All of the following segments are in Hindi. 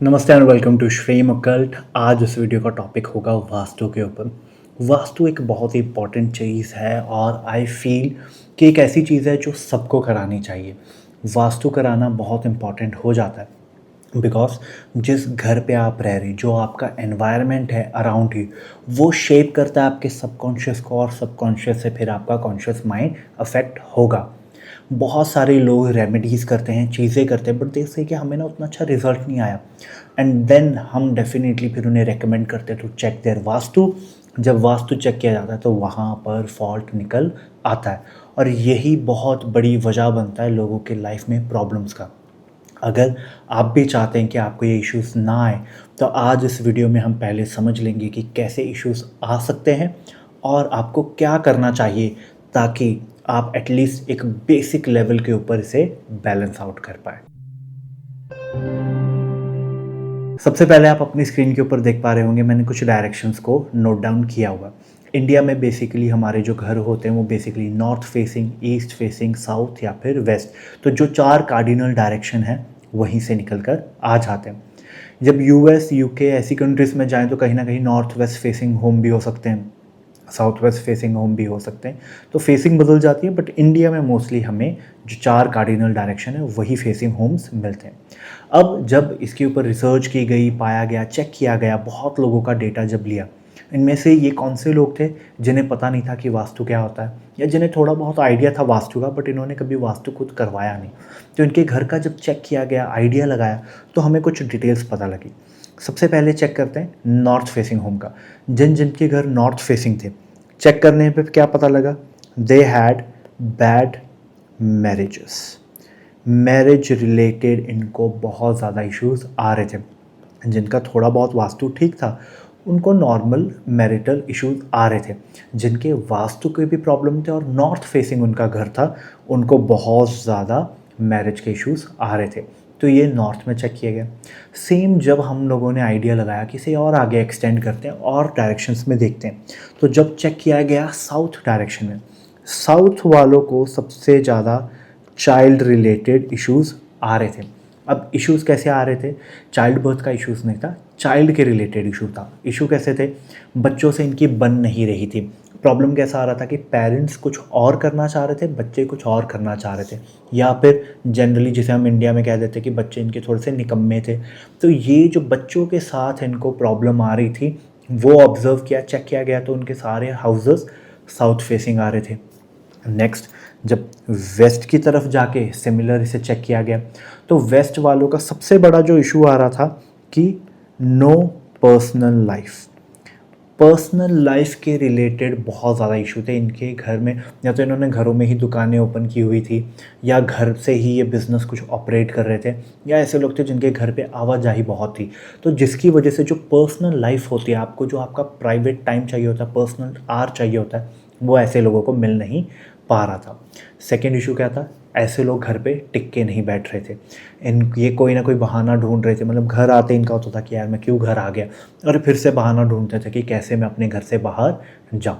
नमस्ते and welcome to Shreem occult. आज इस वीडियो का टॉपिक होगा वास्तु के ऊपर। वास्तु एक बहुत ही इंपॉर्टेंट चीज़ है और आई फील कि एक ऐसी चीज़ है जो सबको करानी चाहिए। वास्तु कराना बहुत इम्पॉर्टेंट हो जाता है बिकॉज जिस घर पे आप रह रहे, जो आपका एनवायरनमेंट है अराउंड यू, वो शेप करता है आपके सबकॉन्शियस को और सबकॉन्शियस से फिर आपका कॉन्शियस माइंड अफेक्ट होगा। बहुत सारे लोग रेमेडीज़ करते हैं, चीज़ें करते हैं, बट देखते कि हमें ना उतना अच्छा रिजल्ट नहीं आया एंड देन हम डेफिनेटली फिर उन्हें रेकमेंड करते हैं टू चेक देयर वास्तु। जब वास्तु चेक किया जाता है तो वहाँ पर फॉल्ट निकल आता है और यही बहुत बड़ी वजह बनता है लोगों के लाइफ में प्रॉब्लम्स का। अगर आप भी चाहते हैं कि आपको ये इश्यूज़ ना आए तो आज इस वीडियो में हम पहले समझ लेंगे कि कैसे इश्यूज़ आ सकते हैं और आपको क्या करना चाहिए ताकि आप एटलीस्ट एक बेसिक लेवल के ऊपर इसे बैलेंस आउट कर पाए। सबसे पहले आप अपनी स्क्रीन के ऊपर देख पा रहे होंगे, मैंने कुछ डायरेक्शंस को नोट डाउन किया हुआ। इंडिया में बेसिकली हमारे जो घर होते हैं वो basically north facing, east facing, south या फिर वेस्ट, तो जो चार कार्डिनल डायरेक्शन हैं वहीं से निकल कर आ जाते हैं। जब यूएस, यूके ऐसी कंट्रीज़ में जाएं तो कहीं ना कहीं नॉर्थ वेस्ट फेसिंग होम भी हो सकते हैं, साउथ वेस्ट फेसिंग होम भी हो सकते हैं, तो फेसिंग बदल जाती है। बट इंडिया में मोस्टली हमें जो चार कार्डिनल डायरेक्शन है वही फेसिंग होम्स मिलते हैं। अब जब इसके ऊपर रिसर्च की गई, पाया गया, चेक किया गया, बहुत लोगों का डेटा जब लिया, इनमें से ये कौन से लोग थे जिन्हें पता नहीं था कि वास्तु क्या होता है या जिन्हें थोड़ा बहुत आइडिया था वास्तु का बट इन्होंने कभी वास्तु खुद करवाया नहीं, तो इनके घर का जब चेक किया गया, आइडिया लगाया, तो हमें कुछ डिटेल्स पता लगी। सबसे पहले चेक करते हैं नॉर्थ फेसिंग होम का। जिनके घर नॉर्थ फेसिंग थे, चेक करने पे क्या पता लगा? They had bad marriages. Marriage related इनको बहुत ज़्यादा इश्यूज आ रहे थे। जिनका थोड़ा बहुत वास्तु ठीक था उनको नॉर्मल मैरिटल इश्यूज आ रहे थे। जिनके वास्तु के भी प्रॉब्लम थे और नॉर्थ फेसिंग उनका घर था, उनको बहुत ज़्यादा मैरिज के इश्यूज आ रहे थे। तो ये नॉर्थ में चेक किया गया। सेम जब हम लोगों ने आइडिया लगाया कि इसे और आगे एक्सटेंड करते हैं और डायरेक्शंस में देखते हैं, तो जब चेक किया गया साउथ डायरेक्शन में, साउथ वालों को सबसे ज़्यादा चाइल्ड रिलेटेड इश्यूज़ आ रहे थे। अब इश्यूज़ कैसे आ रहे थे? चाइल्ड बर्थ का इश्यूज़ नहीं था, चाइल्ड के रिलेटेड इशू था। इशू कैसे थे? बच्चों से इनकी बन नहीं रही थी। प्रॉब्लम कैसा आ रहा था कि पेरेंट्स कुछ और करना चाह रहे थे, बच्चे कुछ और करना चाह रहे थे, या फिर जनरली जिसे हम इंडिया में कह देते हैं कि बच्चे इनके थोड़े से निकम्मे थे। तो ये जो बच्चों के साथ इनको प्रॉब्लम आ रही थी वो ऑब्ज़र्व किया, चेक किया गया, तो उनके सारे हाउसेस साउथ फेसिंग आ रहे थे। नेक्स्ट, जब वेस्ट की तरफ जाके सिमिलर इसे चेक किया गया तो वेस्ट वालों का सबसे बड़ा जो इशू आ रहा था कि no personal life. Personal life के रिलेटेड बहुत ज़्यादा इशू थे इनके घर में। या तो इन्होंने घरों में ही दुकानें ओपन की हुई थी, या घर से ही ये बिज़नेस कुछ ऑपरेट कर रहे थे, या ऐसे लोग थे जिनके घर पे आवाजाही बहुत थी। तो जिसकी वजह से जो पर्सनल लाइफ होती है, आपको जो आपका प्राइवेट टाइम चाहिए होता है, पर्सनल आवर चाहिए होता है, वो ऐसे लोगों को मिल नहीं पा रहा था। सेकेंड इशू क्या था? ऐसे लोग घर पे टिक के नहीं बैठ रहे थे। ये कोई ना कोई बहाना ढूंढ रहे थे। मतलब घर आते इनका होता था कि यार मैं क्यों घर आ गया, और फिर से बहाना ढूंढते थे कि कैसे मैं अपने घर से बाहर जाऊं।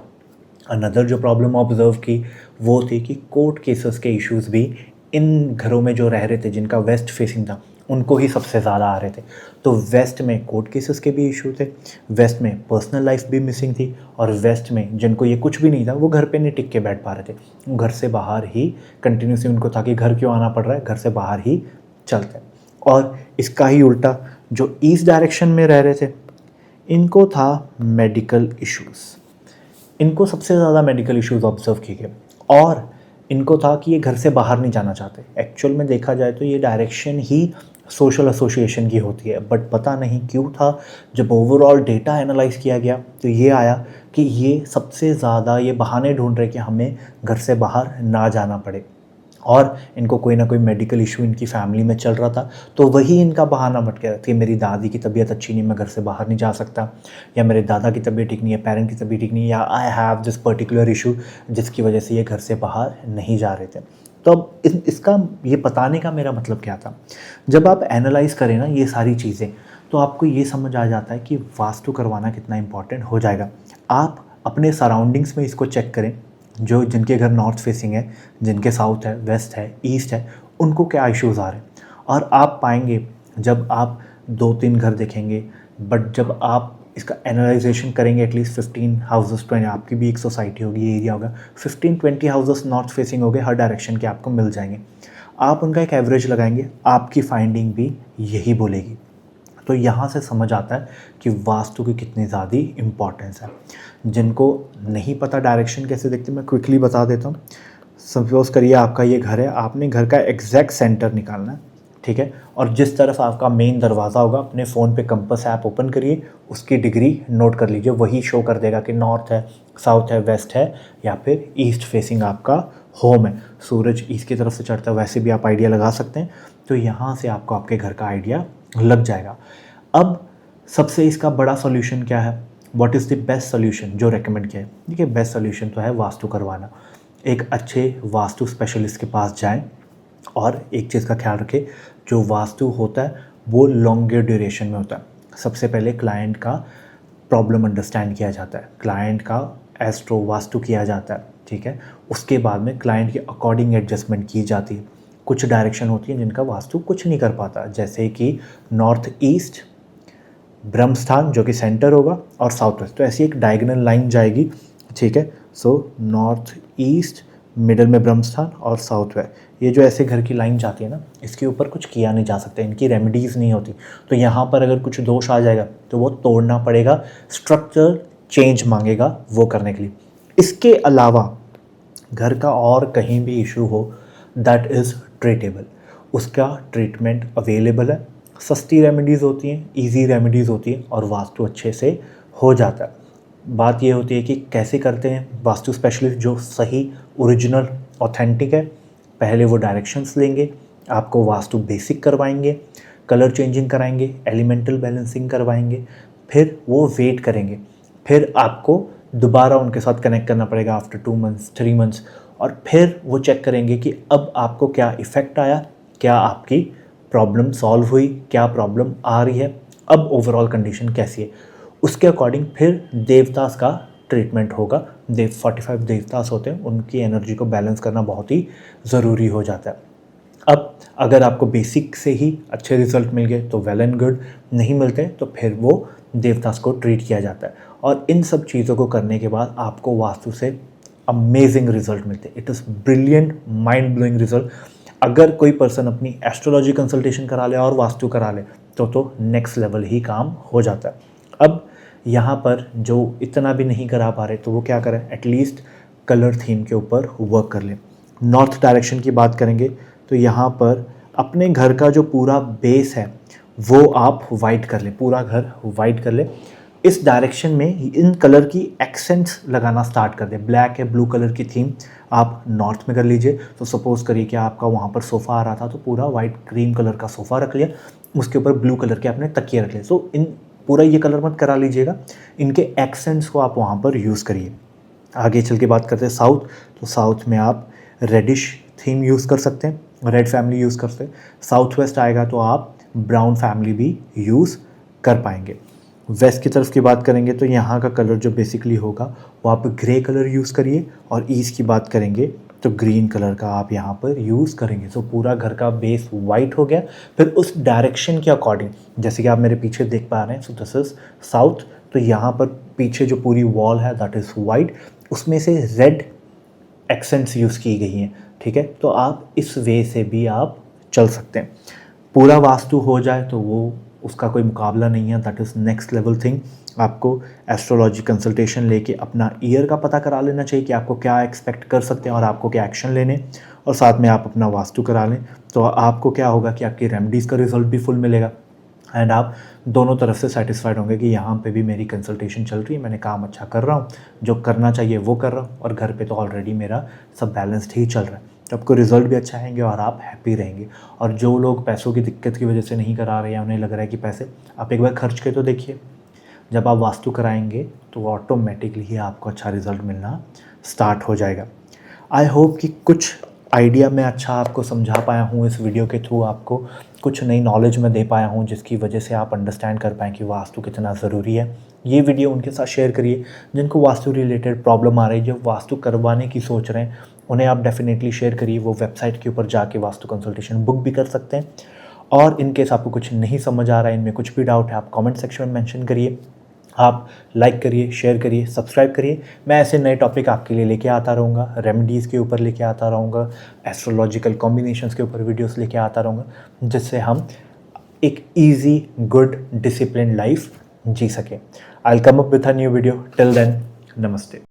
अनदर जो प्रॉब्लम ऑब्जर्व की वो थी कि कोर्ट केसेस के इश्यूज़ भी इन घरों में जो रह रहे थे, जिनका वेस्ट फेसिंग था, उनको ही सबसे ज़्यादा आ रहे थे। तो वेस्ट में कोर्ट केसेस के भी इशू थे, वेस्ट में पर्सनल लाइफ भी मिसिंग थी, और वेस्ट में जिनको ये कुछ भी नहीं था वो घर पे नहीं टिक के बैठ पा रहे थे, वो घर से बाहर ही कंटिन्यूसली उनको था कि घर क्यों आना पड़ रहा है, घर से बाहर ही चलते हैं। और इसका ही उल्टा जो ईस्ट डायरेक्शन में रह रहे थे, इनको था मेडिकल इश्यूज़। इनको सबसे ज़्यादा मेडिकल इश्यूज ऑब्जर्व किए गए, और इनको था कि ये घर से बाहर नहीं जाना चाहते। एक्चुअल में देखा जाए तो ये डायरेक्शन ही सोशल एसोसिएशन की होती है, बट पता नहीं क्यों था, जब ओवरऑल डेटा एनालाइज किया गया तो ये आया कि ये सबसे ज़्यादा ये बहाने ढूंढ रहे कि हमें घर से बाहर ना जाना पड़े, और इनको कोई ना कोई मेडिकल इशू इनकी फैमिली में चल रहा था। तो वही इनका बहाना बन गया कि मेरी दादी की तबीयत अच्छी नहीं, मैं घर से बाहर नहीं जा सकता, या मेरे दादा की तबीयत ठीक नहीं है, पेरेंट की तबीयत ठीक नहीं है, या I have this particular issue जिसकी वजह से ये घर से बाहर नहीं जा रहे थे। तो अब इसका ये बताने का मेरा मतलब क्या था? जब आप एनालाइज करें ना ये सारी चीज़ें, तो आपको ये समझ आ जाता है कि वास्तु करवाना कितना इंपॉर्टेंट हो जाएगा। आप अपने सराउंडिंग्स में इसको चेक करें, जो जिनके घर नॉर्थ फेसिंग है, जिनके साउथ है, वेस्ट है, ईस्ट है, उनको क्या इश्यूज़ आ रहे हैं। और आप पाएंगे जब आप 2-3 घर देखेंगे, बट जब आप इसका एनालाइजेशन करेंगे एटलीस्ट 15 हाउसेस तो आपकी भी एक सोसाइटी होगी, ये एरिया होगा, 15-20 हाउसेस नॉर्थ फेसिंग हो गए, हर डायरेक्शन के आपको मिल जाएंगे। आप उनका एक एवरेज लगाएंगे, आपकी फाइंडिंग भी यही बोलेगी। तो यहाँ से समझ आता है कि वास्तु की कितनी ज़्यादा इम्पॉर्टेंस है। जिनको नहीं पता डायरेक्शन कैसे देखते, मैं क्विकली बता देता हूँ। सपोज़ करिए आपका ये घर है, आपने घर का एग्जैक्ट सेंटर निकालना है, ठीक है, और जिस तरफ आपका मेन दरवाज़ा होगा, अपने फ़ोन पे कंपास ऐप ओपन करिए, उसकी डिग्री नोट कर लीजिए, वही शो कर देगा कि नॉर्थ है, साउथ है, वेस्ट है, या फिर ईस्ट फेसिंग आपका होम है। सूरज ईस्ट की तरफ से चढ़ता है, वैसे भी आप आइडिया लगा सकते हैं। तो यहाँ से आपको आपके घर का आइडिया लग जाएगा। अब सबसे इसका बड़ा सॉल्यूशन क्या है, what is the best solution जो रेकमेंड किया है? देखिए, बेस्ट सॉल्यूशन तो है वास्तु करवाना। एक अच्छे वास्तु स्पेशलिस्ट के पास जाएं और एक चीज़ का ख्याल रखें, जो वास्तु होता है वो लॉन्गर ड्यूरेशन में होता है। सबसे पहले क्लाइंट का प्रॉब्लम अंडरस्टैंड किया जाता है, क्लाइंट का एस्ट्रो वास्तु किया जाता है, ठीक है। उसके बाद में क्लाइंट के अकॉर्डिंग एडजस्टमेंट की जाती है। कुछ डायरेक्शन होती है जिनका वास्तु कुछ नहीं कर पाता, जैसे कि नॉर्थ ईस्ट, ब्रह्मस्थान जो कि सेंटर होगा, और साउथ वेस्ट। तो ऐसी एक डायगोनल लाइन जाएगी, ठीक है। सो नॉर्थ ईस्ट, मिडल में ब्रह्मस्थान और साउथ वेस्ट, ये जो ऐसे घर की लाइन जाती है ना, इसके ऊपर कुछ किया नहीं जा सकता, इनकी रेमेडीज़ नहीं होती। तो यहाँ पर अगर कुछ दोष आ जाएगा तो वो तोड़ना पड़ेगा, स्ट्रक्चर चेंज मांगेगा वो करने के लिए। इसके अलावा घर का और कहीं भी इशू हो, दैट इज़ ट्रीटेबल, उसका ट्रीटमेंट अवेलेबल है। सस्ती रेमेडीज़ होती हैं, इजी रेमेडीज़ होती हैं, और वास्तु अच्छे से हो जाता है। बात ये होती है कि कैसे करते हैं वास्तु स्पेशलिस्ट जो सही, ओरिजिनल, ऑथेंटिक है। पहले वो डायरेक्शंस लेंगे, आपको वास्तु बेसिक करवाएंगे, कलर चेंजिंग कराएंगे, एलिमेंटल बैलेंसिंग करवाएंगे, फिर वो वेट करेंगे, फिर आपको दोबारा उनके साथ कनेक्ट करना पड़ेगा आफ्टर 2 मंथ्स 3 मंथ्स, और फिर वो चेक करेंगे कि अब आपको क्या इफ़ेक्ट आया, क्या आपकी प्रॉब्लम सॉल्व हुई, क्या प्रॉब्लम आ रही है, अब ओवरऑल कंडीशन कैसी है। उसके अकॉर्डिंग फिर देवतास का ट्रीटमेंट होगा। 45 देवतास होते हैं, उनकी एनर्जी को बैलेंस करना बहुत ही ज़रूरी हो जाता है। अब अगर आपको बेसिक से ही अच्छे रिजल्ट मिल गए तो वेल एंड गुड, नहीं मिलते तो फिर वो देवतास को ट्रीट किया जाता है। और इन सब चीज़ों को करने के बाद आपको वास्तु से अमेजिंग रिजल्ट मिलते हैं। It is brilliant, mind blowing result. अगर कोई पर्सन अपनी एस्ट्रोलॉजी कंसल्टेशन करा ले और वास्तु करा ले तो नेक्स्ट लेवल ही काम हो जाता है। अब यहाँ पर जो इतना भी नहीं करा पा रहे तो वो क्या करें, एटलीस्ट कलर थीम के ऊपर वर्क कर लें। नॉर्थ डायरेक्शन की बात करेंगे तो यहाँ पर अपने घर का जो पूरा बेस है वो आप वाइट कर लें, पूरा घर वाइट कर लें। इस डायरेक्शन में इन कलर की एक्सेंट्स लगाना स्टार्ट कर दें। ब्लैक है, ब्लू कलर की थीम आप नॉर्थ में कर लीजिए। तो सपोज़ करिए कि आपका वहाँ पर सोफ़ा आ रहा था, तो पूरा वाइट क्रीम कलर का सोफ़ा रख लिया, उसके ऊपर ब्लू कलर के आपने तकिए रख लिए। सो इन पूरा ये कलर मत करा लीजिएगा, इनके एक्सेंट्स को आप वहाँ पर यूज़ करिए। आगे चल के बात करते हैं साउथ। तो साउथ में आप रेडिश थीम यूज़ कर सकते हैं, रेड फैमिली यूज़ कर सकते हैं। साउथ वेस्ट आएगा तो आप ब्राउन फैमिली भी यूज़ कर पाएंगे। वेस्ट की तरफ की बात करेंगे तो यहाँ का कलर जो बेसिकली होगा वो आप ग्रे कलर यूज़ करिए, और ईस्ट की बात करेंगे तो ग्रीन कलर का आप यहाँ पर यूज़ करेंगे। तो पूरा घर का बेस वाइट हो गया। फिर उस डायरेक्शन के अकॉर्डिंग, जैसे कि आप मेरे पीछे देख पा रहे हैं, सो दिस इज़ साउथ, तो यहाँ पर पीछे जो पूरी वॉल है दैट इज़ वाइट, उसमें से रेड एक्सेंट्स यूज़ की गई हैं, ठीक है। तो आप इस वे से भी आप चल सकते हैं। पूरा वास्तु हो जाए तो वो उसका कोई मुकाबला नहीं है, that is next level thing. आपको एस्ट्रोलॉजी कंसल्टेशन लेके अपना ईयर का पता करा लेना चाहिए कि आपको क्या एक्सपेक्ट कर सकते हैं और आपको क्या एक्शन लेने, और साथ में आप अपना वास्तु करा लें। तो आपको क्या होगा कि आपकी रेमेडीज़ का रिजल्ट भी फुल मिलेगा, एंड आप दोनों तरफ से सेटिस्फाइड होंगे कि यहाँ पे भी मेरी कंसल्टेशन चल रही है, मैंने काम अच्छा कर रहा हूँ, जो करना चाहिए वो कर रहा हूँ, और घर पे तो ऑलरेडी मेरा सब बैलेंस्ड ही चल रहा है। तो आपको रिजल्ट भी अच्छा आएंगे और आप हैप्पी रहेंगे। और जो लोग पैसों की दिक्कत की वजह से नहीं करा रहे हैं, उन्हें लग रहा है कि पैसे, आप एक बार खर्च के तो देखिए। जब आप वास्तु कराएंगे तो ऑटोमेटिकली ही आपको अच्छा रिजल्ट मिलना स्टार्ट हो जाएगा। आई होप कि कुछ आइडिया मैं अच्छा आपको समझा पाया हूँ इस वीडियो के थ्रू, आपको कुछ नई नॉलेज मैं दे पाया हूँ जिसकी वजह से आप अंडरस्टैंड कर पाएँ कि वास्तु कितना ज़रूरी है। ये वीडियो उनके साथ शेयर करिए जिनको वास्तु रिलेटेड प्रॉब्लम आ रही है, जो वास्तु करवाने की सोच रहे हैं, उन्हें आप डेफिनेटली शेयर करिए। वो वेबसाइट के ऊपर जाके वास्तु कंसल्टेशन बुक भी कर सकते हैं। और इन केस आपको कुछ नहीं समझ आ रहा है, इनमें कुछ भी डाउट है, आप कमेंट सेक्शन में मेंशन करिए। आप लाइक करिए, शेयर करिए, सब्सक्राइब करिए। मैं ऐसे नए टॉपिक आपके लिए लेके आता रहूँगा, रेमेडीज़ के ऊपर लेके आता रहूँगा, एस्ट्रोलॉजिकल कॉम्बिनेशंस के ऊपर वीडियोस लेके आता रहूँगा, जिससे हम एक ईजी, गुड, डिसिप्लिन लाइफ जी सकें। I will come up with a new video. Till then, नमस्ते।